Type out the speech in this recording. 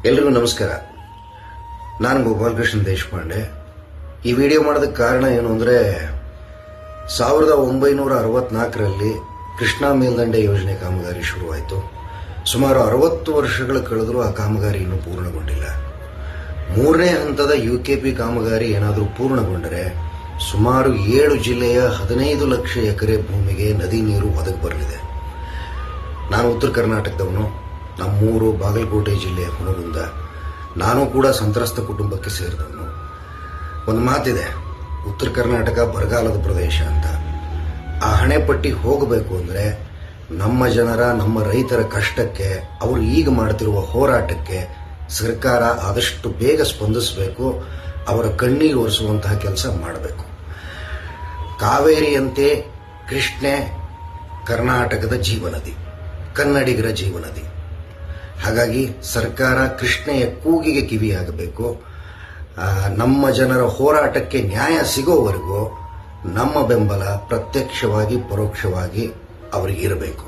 ಎಲ್ರಿಗೂ ನಮಸ್ಕಾರ. ನಾನು ಗೋಪಾಲಕೃಷ್ಣ ದೇಶಪಾಂಡೆ. ಈ ವಿಡಿಯೋ ಮಾಡೋದಕ್ಕೆ ಕಾರಣ ಏನು ಅಂದರೆ 1964ರಲ್ಲಿ ಕೃಷ್ಣಾ ಮೇಲ್ದಂಡೆ ಯೋಜನೆ ಕಾಮಗಾರಿ ಶುರುವಾಯಿತು. ಸುಮಾರು 60 ವರ್ಷಗಳು ಕಳೆದರೂ ಆ ಕಾಮಗಾರಿ ಇನ್ನೂ ಪೂರ್ಣಗೊಂಡಿಲ್ಲ. 3ನೇ ಹಂತದ UKP ಕಾಮಗಾರಿ ಏನಾದರೂ ಪೂರ್ಣಗೊಂಡರೆ ಸುಮಾರು 7 ಜಿಲ್ಲೆಯ 15 ಲಕ್ಷ ಎಕರೆ ಭೂಮಿಗೆ ನದಿ ನೀರು ಒದಗಿ ಬರಲಿದೆ. ನಾನು ಉತ್ತರ ಕರ್ನಾಟಕದವನು. ನಮ್ಮೂರು ಬಾಗಲಕೋಟೆ ಜಿಲ್ಲೆಯ ಹುನಗುಂದ. ನಾನು ಕೂಡ ಸಂತ್ರಸ್ತ ಕುಟುಂಬಕ್ಕೆ ಸೇರಿದವನು. ಒಂದು ಮಾತಿದೆ, ಉತ್ತರ ಕರ್ನಾಟಕ ಬರಗಾಲದ ಪ್ರದೇಶ ಅಂತ. ಆ ಹಣೆಪಟ್ಟಿ ಹೋಗಬೇಕು ಅಂದರೆ ನಮ್ಮ ಜನರ, ನಮ್ಮ ರೈತರ ಕಷ್ಟಕ್ಕೆ, ಅವರು ಈಗ ಮಾಡ್ತಿರುವ ಹೋರಾಟಕ್ಕೆ ಸರ್ಕಾರ ಆದಷ್ಟು ಬೇಗ ಸ್ಪಂದಿಸಬೇಕು. ಅವರ ಕಣ್ಣೀರು ಒರೆಸುವಂತಹ ಕೆಲಸ ಮಾಡಬೇಕು. ಕಾವೇರಿಯಂತೆ ಕೃಷ್ಣೆ ಕರ್ನಾಟಕದ ಜೀವನದಿ, ಕನ್ನಡಿಗರ ಜೀವನದಿ. ಹಾಗಾಗಿ ಸರ್ಕಾರ ಕೃಷ್ಣೆಯ ಕೂಗಿಗೆ ಕಿವಿಯಾಗಬೇಕು. ನಮ್ಮ ಜನರ ಹೋರಾಟಕ್ಕೆ ನ್ಯಾಯ ಸಿಗೋವರೆಗೂ ನಮ್ಮ ಬೆಂಬಲ ಪ್ರತ್ಯಕ್ಷವಾಗಿ ಪರೋಕ್ಷವಾಗಿ ಅವರಿಗೆ ಇರಬೇಕು.